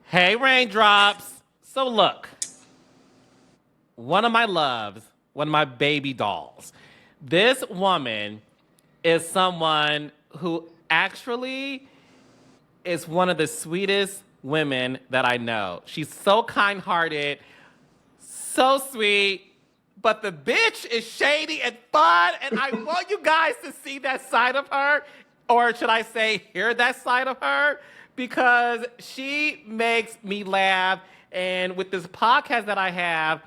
Hey, raindrops. So look, one of my loves, one of my baby dolls. This woman is someone who actually is one of the sweetest women that I know. She's so kind-hearted, so sweet, but the bitch is shady and fun, and I want you guys to see that side of her, or should I say, hear that side of her, because she makes me laugh. And with this podcast that I have,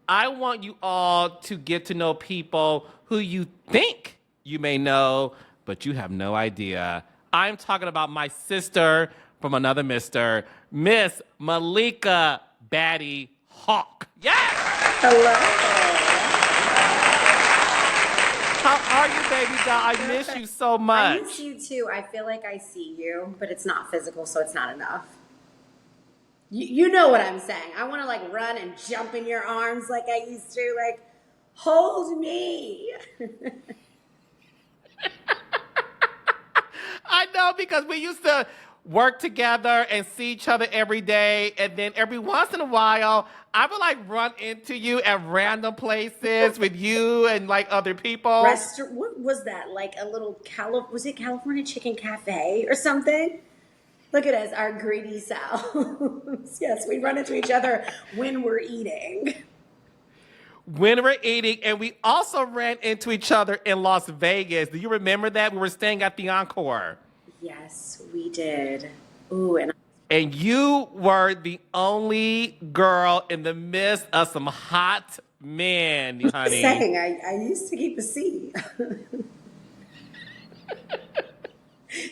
I want you all to get to know people who you think you may know, but you have no idea. I'm talking about my sister from another mister, Miss Malika Batty Hawk. Yes! Hello. How are you, baby doll? I miss you so much. I miss you too. I feel like I see you, but it's not physical, so it's not enough. You know what I'm saying. I want to like run and jump in your arms like I used to. Like, hold me. I know, because we used to work together and see each other every day, and then every once in a while, I would like run into you at random places with you and like other people. What was that? Like a little was it California Chicken Cafe or something? Look at us, our greedy selves. Yes, we run into each other when we're eating. When we're eating, and we also ran into each other in Las Vegas. Do you remember that? We were staying at the Encore. Yes, we did. Ooh, And you were the only girl in the midst of some hot men, honey. Saying, I used to keep a seat.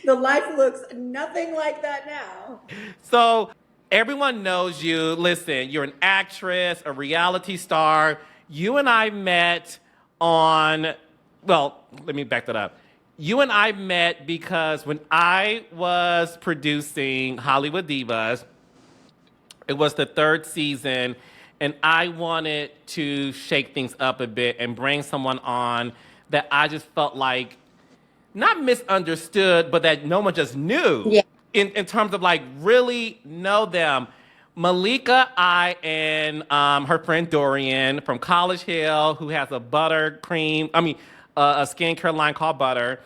The life looks nothing like that now. So everyone knows you. Listen, you're an actress, a reality star. You and I met on, well, let me back that up. You and I met because when I was producing Hollywood Divas, it was the third season, and I wanted to shake things up a bit and bring someone on that I just felt like not misunderstood, but that no one just knew. Yeah. In terms of like really know them. Malika, and her friend Dorian from College Hill, who has a a skincare line called Butter.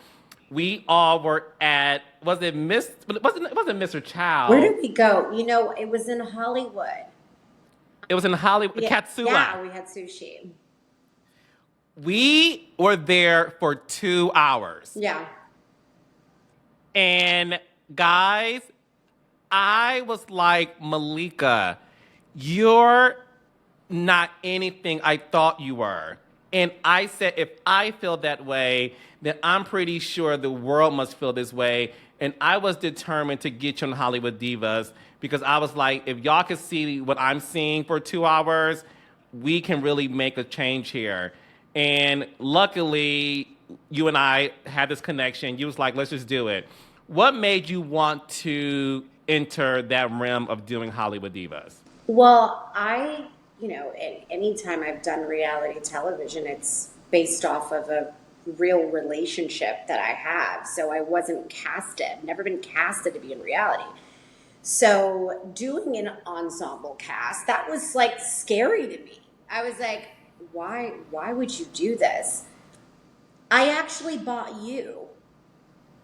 We all were at, it wasn't Mr. Chow. Where did we go? You know, it was in Hollywood. It was in Hollywood, Yeah, Katsula. yeah, we had sushi. We were there for 2 hours. Yeah. And guys, I was like, Malika, you're not anything I thought you were. And I said, if I feel that way, then I'm pretty sure the world must feel this way. And I was determined to get you on Hollywood Divas, because I was like, if y'all could see what I'm seeing for 2 hours, we can really make a change here. And luckily, you and I had this connection. You was like, let's just do it. What made you want to enter that realm of doing Hollywood Divas? Well, anytime I've done reality television, it's based off of a real relationship that I have. So I wasn't casted, never been casted to be in reality. So doing an ensemble cast, that was like scary to me. I was like, why would you do this? I actually bought you.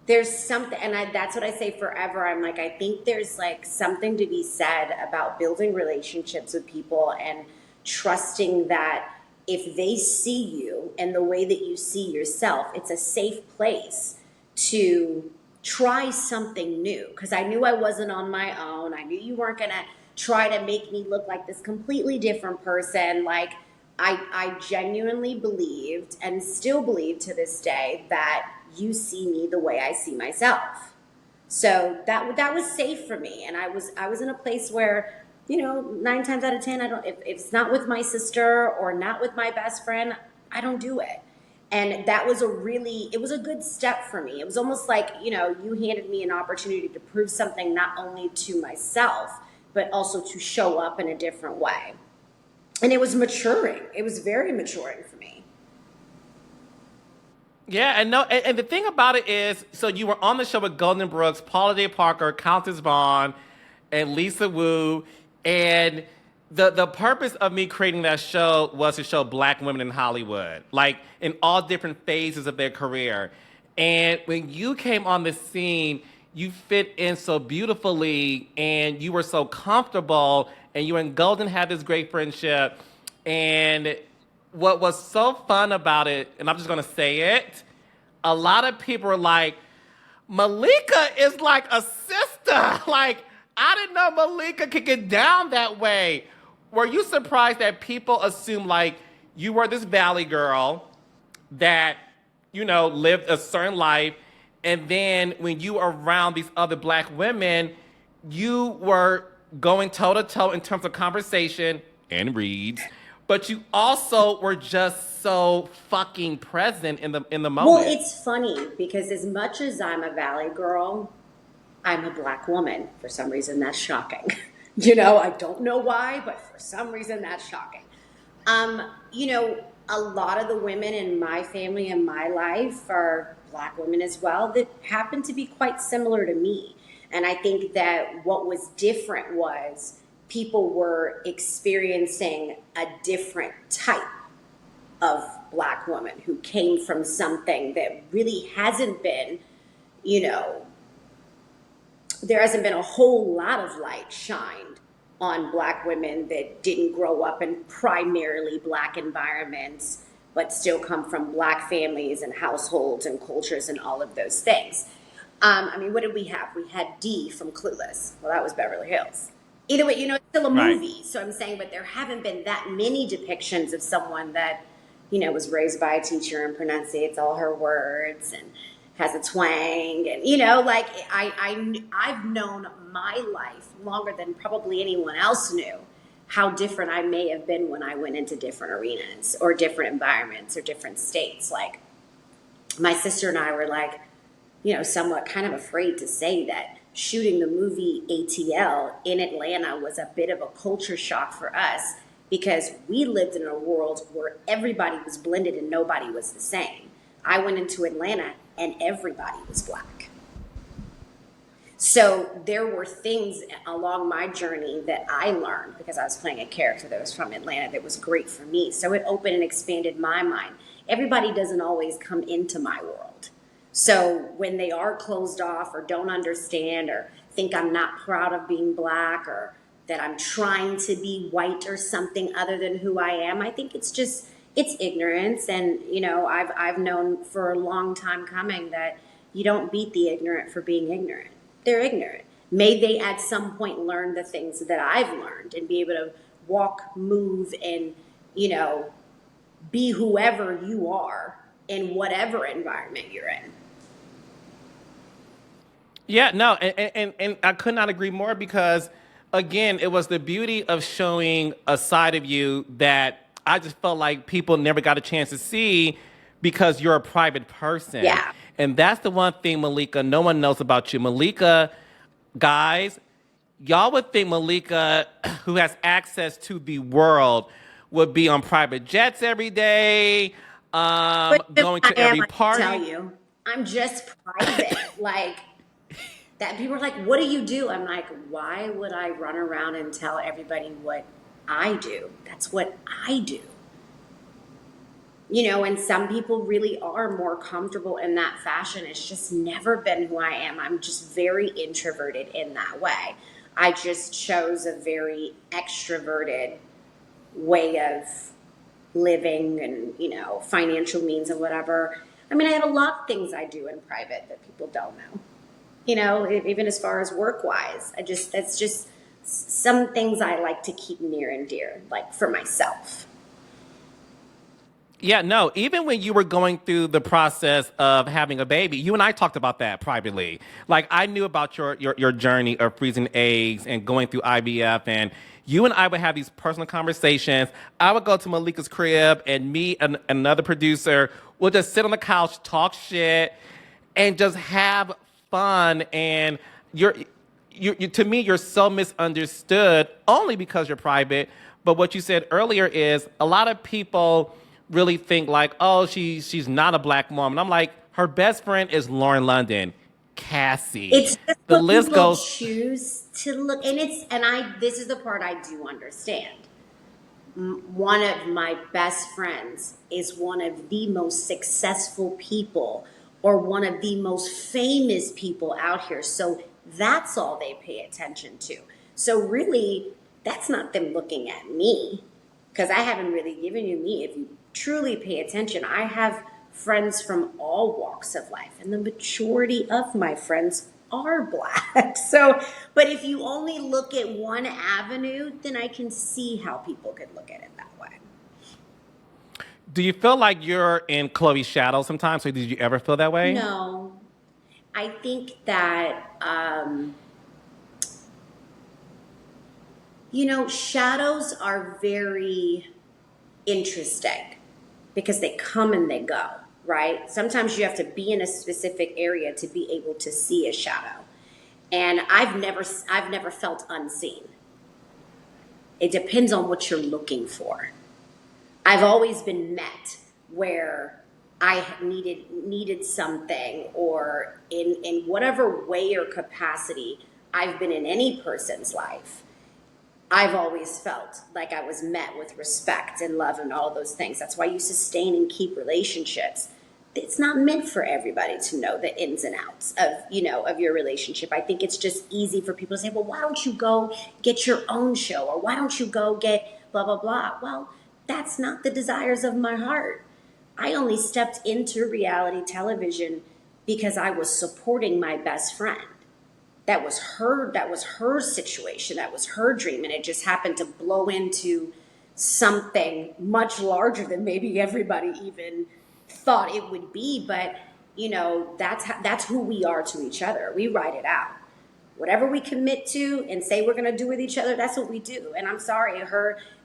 There's something, and that's what I say forever. I'm like, I think there's like something to be said about building relationships with people and trusting that if they see you and the way that you see yourself, it's a safe place to try something new. Because I knew I wasn't on my own. I knew you weren't going to try to make me look like this completely different person. Like, I genuinely believed, and still believe to this day, that you see me the way I see myself. So that was safe for me. And I was in a place where, 9 times out of 10, if it's not with my sister or not with my best friend, I don't do it. And that was it was a good step for me. It was almost like, you handed me an opportunity to prove something not only to myself, but also to show up in a different way. And it was maturing. It was very maturing for me. Yeah, and the thing about it is, so you were on the show with Golden Brooks, Paula Day Parker, Countess Vaughn, and Lisa Wu. And the purpose of me creating that show was to show black women in Hollywood, like in all different phases of their career. And when you came on the scene, you fit in so beautifully and you were so comfortable, and you and Golden had this great friendship. And what was so fun about it, and I'm just gonna say it, a lot of people were like, Malika is like a sister. Like, I didn't know Malika could get down that way. Were you surprised that people assumed like you were this valley girl that, lived a certain life, and then when you were around these other black women, you were going toe to toe in terms of conversation and reads, but you also were just so fucking present in the moment. Well, it's funny because as much as I'm a valley girl, I'm a black woman. For some reason, that's shocking. I don't know why, but for some reason, that's shocking. A lot of the women in my family and my life are black women as well that happen to be quite similar to me. And I think that what was different was people were experiencing a different type of black woman who came from something that really hasn't been, there hasn't been a whole lot of light shined on black women that didn't grow up in primarily black environments, but still come from black families and households and cultures and all of those things. What did we have? We had Dee from Clueless. Well, that was Beverly Hills. Either way, it's still a movie. Right. So I'm saying, but there haven't been that many depictions of someone that, was raised by a teacher and pronunciates all her words and has a twang. And, I've known my life longer than probably anyone else knew how different I may have been when I went into different arenas or different environments or different states. Like, my sister and I were like, somewhat kind of afraid to say that shooting the movie ATL in Atlanta was a bit of a culture shock for us because we lived in a world where everybody was blended and nobody was the same. I went into Atlanta and everybody was black. So there were things along my journey that I learned because I was playing a character that was from Atlanta that was great for me. So it opened and expanded my mind. Everybody doesn't always come into my world. So when they are closed off or don't understand or think I'm not proud of being black or that I'm trying to be white or something other than who I am, I think it's ignorance. And, I've known for a long time coming that you don't beat the ignorant for being ignorant. They're ignorant. May they at some point learn the things that I've learned and be able to walk, move, and, be whoever you are in whatever environment you're in. Yeah, no, and I could not agree more because, again, it was the beauty of showing a side of you that I just felt like people never got a chance to see because you're a private person. Yeah. And that's the one thing, Malika, no one knows about you. Malika, guys, y'all would think Malika, who has access to the world, would be on private jets every day, going to every party. I tell you, I'm just private. Like, that people are like, what do you do? I'm like, why would I run around and tell everybody what I do? That's what I do. And some people really are more comfortable in that fashion. It's just never been who I am. I'm just very introverted in that way. I just chose a very extroverted way of living and, financial means and whatever. I have a lot of things I do in private that people don't know. Even as far as work-wise, that's just some things I like to keep near and dear, like for myself. Yeah, no, even when you were going through the process of having a baby, you and I talked about that privately. Like, I knew about your journey of freezing eggs and going through IVF, and you and I would have these personal conversations. I would go to Malika's crib, and me and another producer would just sit on the couch, talk shit, and just have fun. And to me, you're so misunderstood only because you're private. But what you said earlier is a lot of people really think like, oh, she's not a black mom. And I'm like, her best friend is Lauren London. Cassie. It's just The what list people goes. choose to look, and this is the part I do understand. One of my best friends is one of the most successful people or one of the most famous people out here. So that's all they pay attention to. So really, that's not them looking at me because I haven't really given you me. If you truly pay attention, I have friends from all walks of life, and the majority of my friends are black. So, but if you only look at one avenue, then I can see how people could look at it that way. Do you feel like you're in Khloe's shadow sometimes? Or did you ever feel that way? No, I think that, shadows are very interesting because they come and they go, right? Sometimes you have to be in a specific area to be able to see a shadow. And I've never felt unseen. It depends on what you're looking for. I've always been met where I needed something, or in whatever way or capacity I've been in any person's life. I've always felt like I was met with respect and love and all those things. That's why you sustain and keep relationships. It's not meant for everybody to know the ins and outs of your relationship. I think it's just easy for people to say, well, why don't you go get your own show? Or why don't you go get blah, blah, blah? Well, that's not the desires of my heart. I only stepped into reality television because I was supporting my best friend. That was her situation, that was her dream, and it just happened to blow into something much larger than maybe everybody even thought it would be. But that's who we are to each other. We ride it out. Whatever we commit to and say we're going to do with each other, that's what we do. And I'm sorry,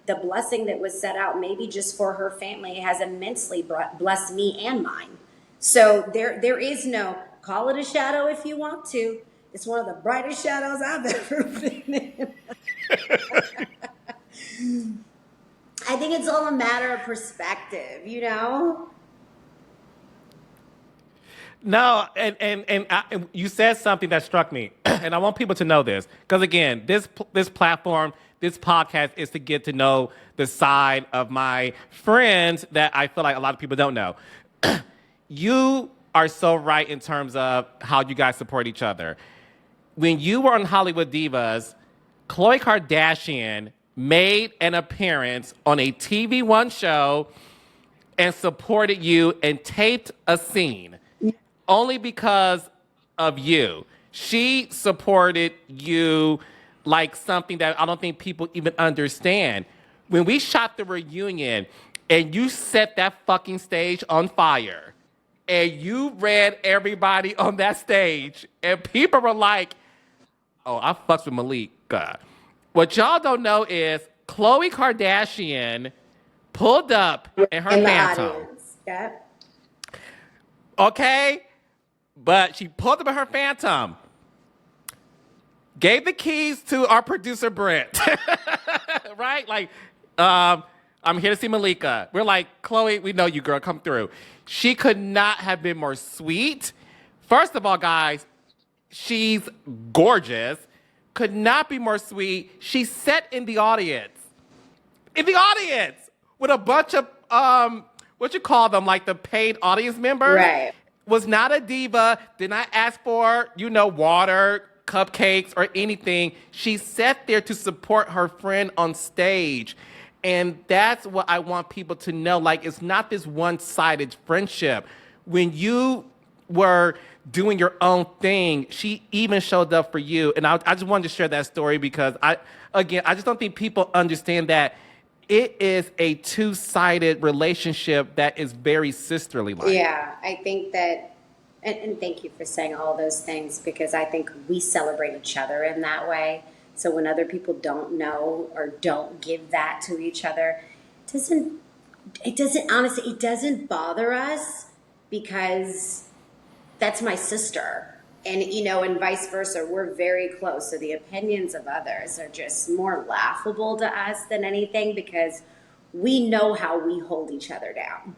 the blessing that was set out maybe just for her family has immensely blessed me and mine. So there is no, call it a shadow if you want to. It's one of the brightest shadows I've ever been in. I think it's all a matter of perspective, No, and you said something that struck me, and I want people to know this because again, this platform, this podcast is to get to know the side of my friends that I feel like a lot of people don't know. You are so right in terms of how you guys support each other. When you were on Hollywood Divas, Khloe Kardashian made an appearance on a TV One show and supported you and taped a scene only because of you. She supported you like something that I don't think people even understand. When we shot the reunion and you set that fucking stage on fire and you ran everybody on that stage and people were like, oh, I fucks with Malika. What y'all don't know is Khloe Kardashian pulled up in her in the Phantom. audience. Yeah. Okay? But she pulled up in her Phantom. Gave the keys to our producer, Brent. Right? Like, I'm here to see Malika. We're like, Khloe, we know you, girl. Come through. She could not have been more sweet. First of all, guys, she's gorgeous. Could not be more sweet. She sat in the audience. In the audience! With a bunch of, what you call them, like the paid audience members. Right. Was not a diva. Did not ask for, water, cupcakes, or anything. She sat there to support her friend on stage. And that's what I want people to know. Like, it's not this one-sided friendship. When you were doing your own thing, she even showed up for you. And I just wanted to share that story because, I just don't think people understand that it is a two-sided relationship that is very sisterly-like. Yeah, I think that, and thank you for saying all those things because I think we celebrate each other in that way. So when other people don't know or don't give that to each other, it doesn't bother us because that's my sister. And vice versa, we're very close. So the opinions of others are just more laughable to us than anything because we know how we hold each other down.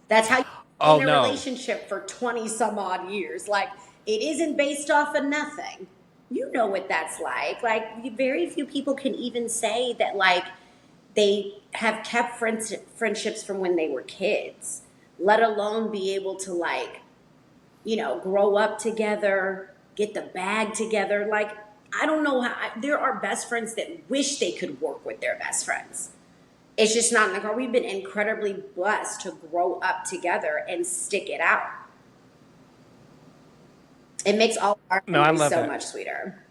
That's how you Oh, in a no. relationship for 20 some odd years. Like, it isn't based off of nothing. You know what that's like. Like, very few people can even say that, like, they have kept friendships from when they were kids, let alone be able to, like, grow up together, get the bag together. Like, I don't know how, there are best friends that wish they could work with their best friends. It's just not in the car. We've been incredibly blessed to grow up together and stick it out. It makes all of our No, I memories love so that. much sweeter.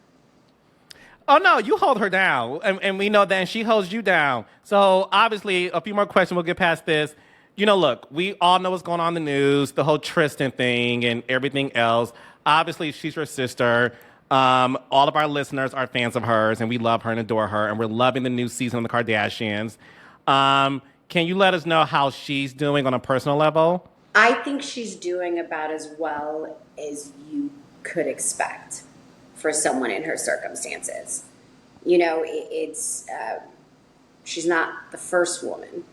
Oh no, you hold her down, and we know that, and she holds you down. So obviously, a few more questions. We'll get past this. Look, we all know what's going on in the news, the whole Tristan thing, and everything else. Obviously, she's your sister. All of our listeners are fans of hers, and we love her and adore her, and we're loving the new season of the Kardashians. Can you let us know how she's doing on a personal level? I think she's doing about as well as you could expect for someone in her circumstances. It's she's not the first woman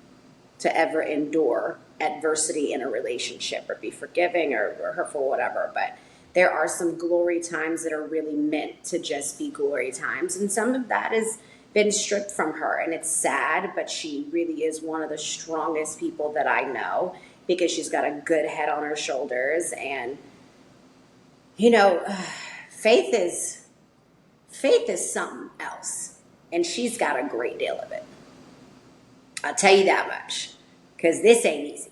to ever endure adversity in a relationship or be forgiving or hurtful, whatever. But there are some glory times that are really meant to just be glory times. And some of that has been stripped from her. And it's sad, but she really is one of the strongest people that I know because she's got a good head on her shoulders. And, faith is something else. And she's got a great deal of it. I'll tell you that much. Because this ain't easy.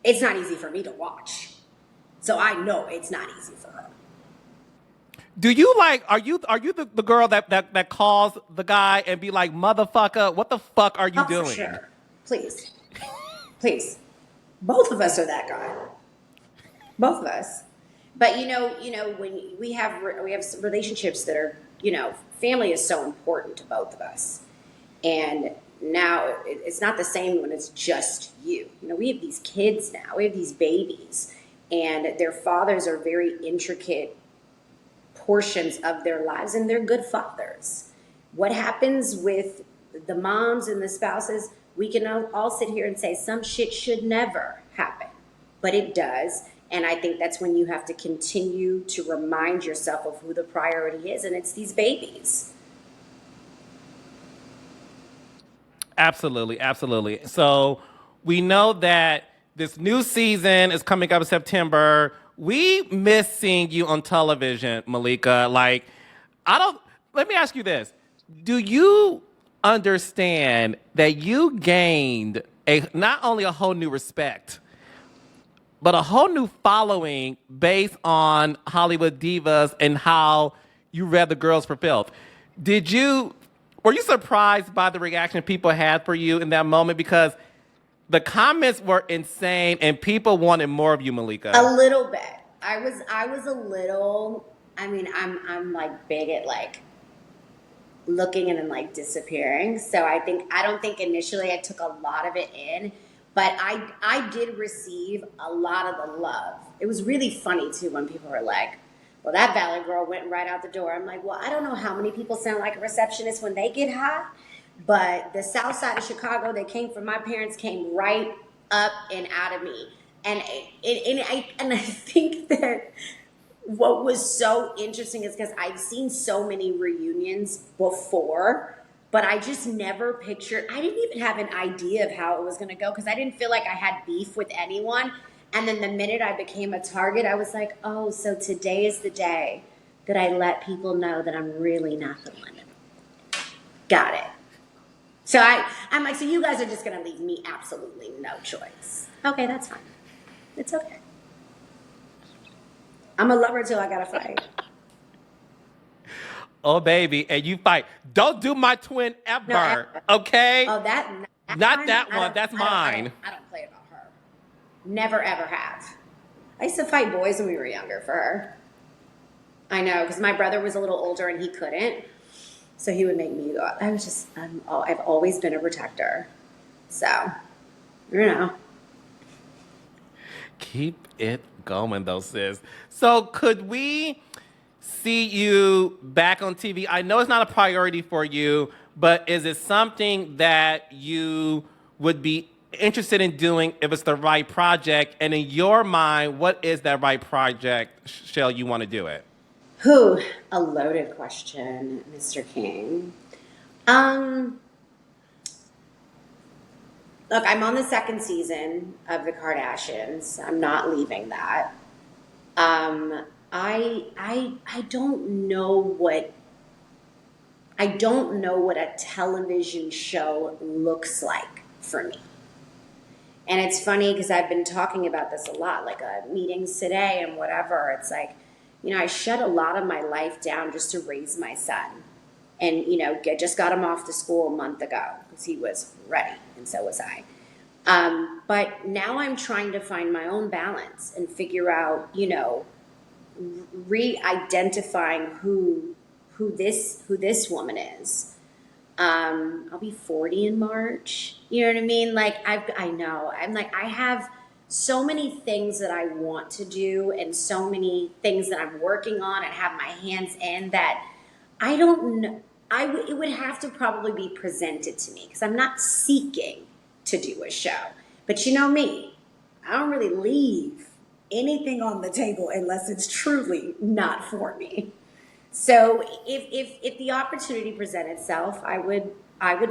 It's not easy for me to watch. So I know it's not easy for her. Do you are you the girl that calls the guy and be like, motherfucker, what the fuck are you Oh, doing? for sure. Please. Please. Both of us are that guy. Both of us. But when we have some relationships that are, family is so important to both of us. And now it's not the same when it's just you. We have these kids now. We have these babies. And their fathers are very intricate portions of their lives. And they're good fathers. What happens with the moms and the spouses, we can all sit here and say some shit should never happen. But it does. And I think that's when you have to continue to remind yourself of who the priority is. And it's these babies. Absolutely, absolutely. So we know that this new season is coming up in September. We miss seeing you on television, Malika. Let me ask you this. Do you understand that you gained not only a whole new respect, but a whole new following based on Hollywood Divas and how you read The Girls for Filth? Were you surprised by the reaction people had for you in that moment? Because the comments were insane and people wanted more of you, Malika. A little bit. I was a little, I'm like big at like looking and then like disappearing. So I don't think initially I took a lot of it in, but I did receive a lot of the love. It was really funny too when people were like, well, that Valley girl went right out the door. I'm like, well, I don't know how many people sound like a receptionist when they get hot, but the south side of Chicago that came from my parents came right up and out of me. And I think that what was so interesting is because I've seen so many reunions before, but I just never pictured, I didn't even have an idea of how it was going to go because I didn't feel like I had beef with anyone. And then the minute I became a target, I was like, oh, so today is the day that I let people know that I'm really not the one. Got it. So I'm like, so you guys are just going to leave me absolutely no choice. Okay, that's fine. It's okay. I'm a lover till I got to fight. Oh, baby, and you fight. Don't do my twin ever, No, okay? Oh, Not that one. That's mine. I don't play about her. Never, ever have. I used to fight boys when we were younger for her. I know, because my brother was a little older and he couldn't. So he would make me go. I've always been a protector. So, Keep it going, though, sis. So could we see you back on TV? I know it's not a priority for you, but is it something that you would be interested in doing if it's the right project. And in your mind, what is that right project, Shell, you want to do it? Who? A loaded question, Mr. King. Um, Look, I'm on the second season of The Kardashians. I'm not leaving that. I don't know what a television show looks like for me. And it's funny because I've been talking about this a lot, like meetings today and whatever. It's like, I shut a lot of my life down just to raise my son. And, just got him off to school a month ago because he was ready, and so was I. But now I'm trying to find my own balance and figure out, re-identifying who this woman is. I'll be 40 in March. You know what I mean? Like I know. I'm like I have so many things that I want to do and so many things that I'm working on and have my hands in that I don't know. It would have to probably be presented to me because I'm not seeking to do a show. But you know me, I don't really leave anything on the table unless it's truly not for me. So if the opportunity present itself, I would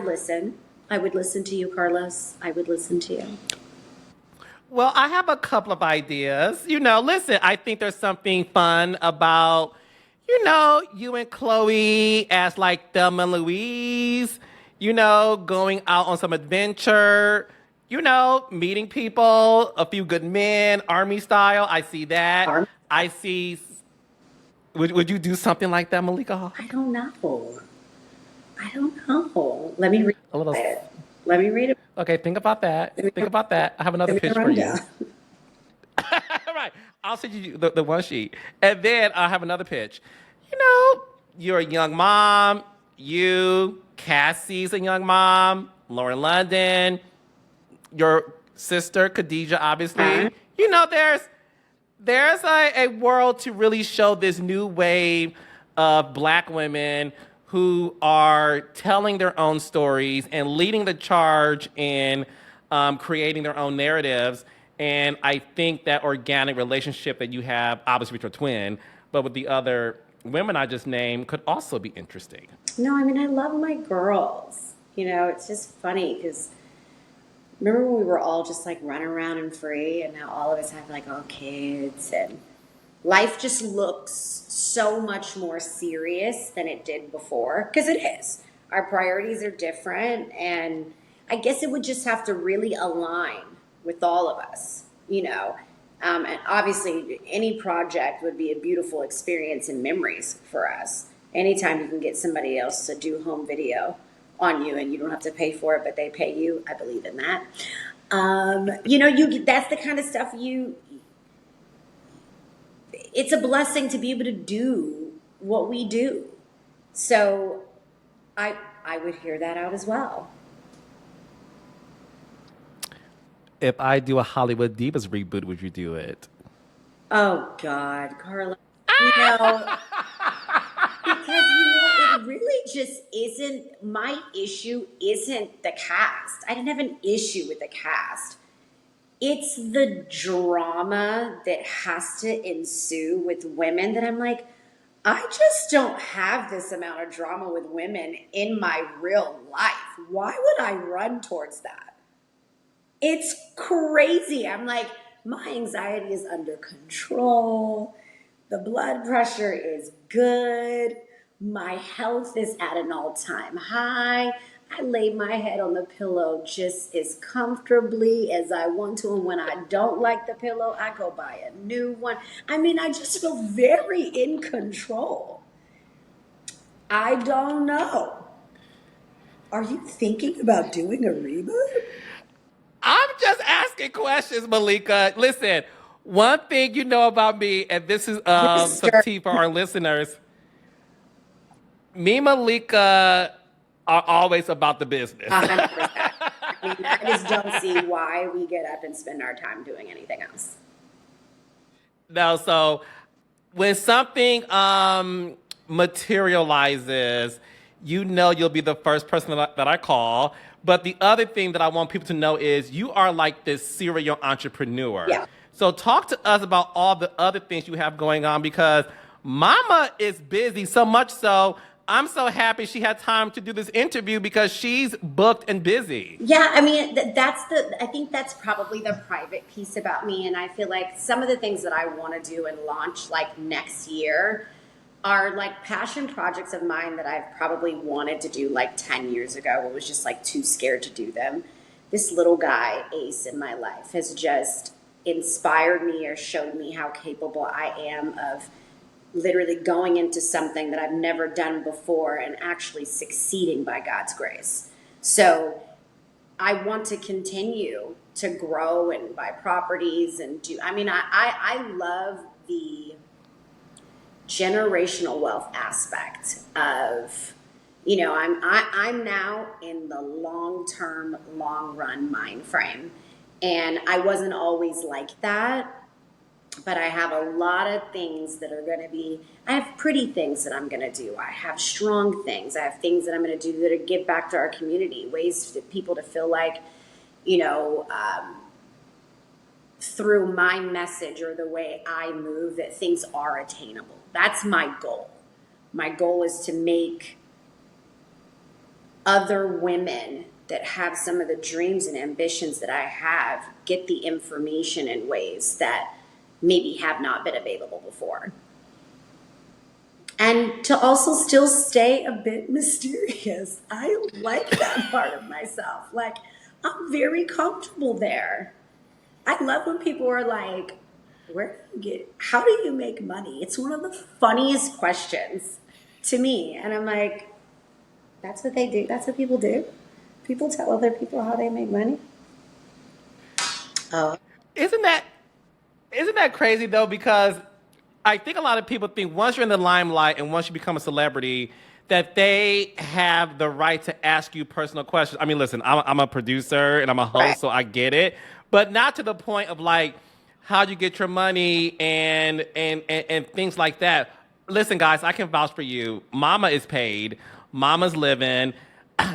listen. I would listen to you, Carlos. I would listen to you. Well, I have a couple of ideas. Listen, I think there's something fun about, you and Khloe as like Thelma and Louise, going out on some adventure, meeting people, a few good men, army style. I see that. Arm? I see. Would you do something like that, Malika Haqq? I don't know. I don't know. Let me read A little. it. Let me read it. Okay, think about that. Let me, Think about that. I have another Give me pitch a for you. rundown. All right. I'll send you the one sheet. And then I'll have another pitch. You're a young mom. Cassie's a young mom. Lauren London. Your sister, Khadijah, obviously. Uh-huh. There's a world to really show this new wave of Black women who are telling their own stories and leading the charge in creating their own narratives. And I think that organic relationship that you have, obviously with your twin, but with the other women I just named, could also be interesting. No, I mean, I love my girls. It's just funny because remember when we were all just like running around and free, and now all of us have like all kids, and life just looks so much more serious than it did before because it is. Our priorities are different, and I guess it would just have to really align with all of us, and obviously, any project would be a beautiful experience and memories for us. Anytime you can get somebody else to do home video on you and you don't have to pay for it, but they pay you, I believe in that. That's the kind of stuff it's a blessing to be able to do what we do. So I would hear that out as well. If I do a Hollywood Divas reboot, would you do it? Oh God, Carla. Because it really just isn't my issue isn't the cast. I didn't have an issue with the cast. It's the drama that has to ensue with women that I'm like, I just don't have this amount of drama with women in my real life. Why would I run towards that? It's crazy. I'm like, my anxiety is under control. The blood pressure is good. My health is at an all-time high. I lay my head on the pillow just as comfortably as I want to. And when I don't like the pillow, I go buy a new one. I mean, I just feel very in control. I don't know. Are you thinking about doing a reboot? I'm just asking questions, Malika. Listen, one thing you know about me, and this is some tea for our listeners. Me and Malika are always about the business. 100%. I mean, I just don't see why we get up and spend our time doing anything else. No, so when something materializes, you know you'll be the first person that I call. But the other thing that I want people to know is you are like this serial entrepreneur. Yeah. So talk to us about all the other things you have going on because Mama is busy, so much so I'm so happy she had time to do this interview because she's booked and busy. Yeah, I mean, I think that's probably the private piece about me. And I feel like some of the things that I want to do and launch like next year are like passion projects of mine that I've probably wanted to do like 10 years ago, but was just like too scared to do them. This little guy, Ace, in my life has just inspired me or showed me how capable I am of literally going into something that I've never done before and actually succeeding by God's grace. So I want to continue to grow and buy properties and do, I mean, I love the generational wealth aspect of, I'm now in the long-term, long-run mind frame. And I wasn't always like that. But I have a lot of things that are going to be, I have pretty things that I'm going to do. I have strong things. I have things that I'm going to do that are give back to our community, ways for people to feel like, through my message or the way I move, that things are attainable. That's my goal. My goal is to make other women that have some of the dreams and ambitions that I have get the information in ways that maybe have not been available before. And to also still stay a bit mysterious. I like that part of myself. Like, I'm very comfortable there. I love when people are like, how do you make money? It's one of the funniest questions to me. And I'm like, that's what they do. That's what people do. People tell other people how they make money. Oh. Isn't that crazy though? Because I think a lot of people think once you're in the limelight and once you become a celebrity, that they have the right to ask you personal questions. I mean, listen, I'm a producer and I'm a host, Right. so I get it, but not to the point of like how you get your money and things like that. Listen, guys, I can vouch for you. Mama is paid. Mama's living.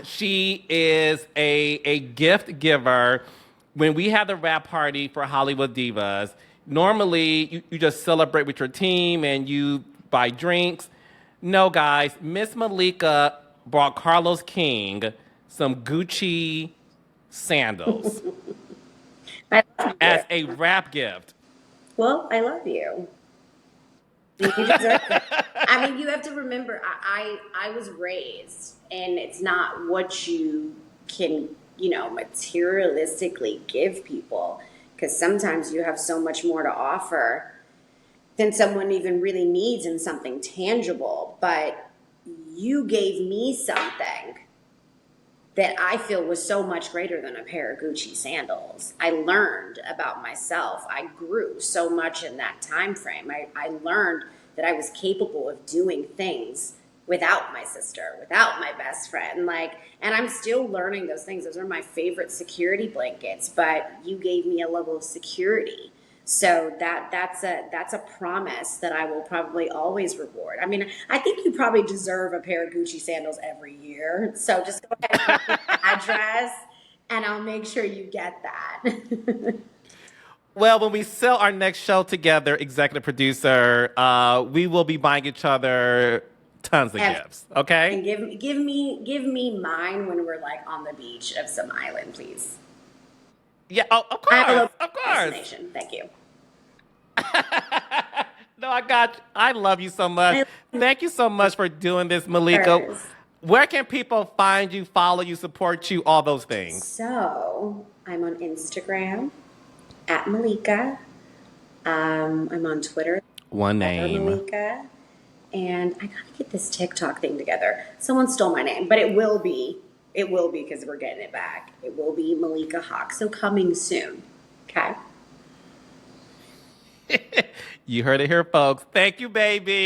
She is a gift giver. When we have the rap party for Hollywood Divas, normally you just celebrate with your team and you buy drinks. No, guys, Miss Malika brought Carlos King some Gucci sandals I love you. as a rap gift. Well, I love you. You deserve it. I mean, you have to remember, I was raised, and it's not what you can, materialistically give people, because sometimes you have so much more to offer than someone even really needs in something tangible. But you gave me something that I feel was so much greater than a pair of Gucci sandals. I learned about myself. I grew so much in that time frame. I learned that I was capable of doing things without my sister, without my best friend. And I'm still learning those things. Those are my favorite security blankets, but you gave me a level of security. So that's a promise that I will probably always reward. I mean, I think you probably deserve a pair of Gucci sandals every year. So just go ahead and give me the address, and I'll make sure you get that. Well, when we sell our next show together, executive producer, we will be buying each other tons of gifts. Okay? And give me mine when we're like on the beach of some island, please. Yeah. Oh, of I have a course. little Of course. destination. Thank you. No, I got you. I love you so much. Thank you so much for doing this, Malika. Cheers. Where can people find you, follow you, support you, all those things? So I'm on Instagram at Malika. I'm on Twitter. One name. Malika. And I gotta get this TikTok thing together. Someone stole my name, but it will be because we're getting it back. It will be Malika Haqq. So coming soon. Okay. You heard it here, folks. Thank you, baby.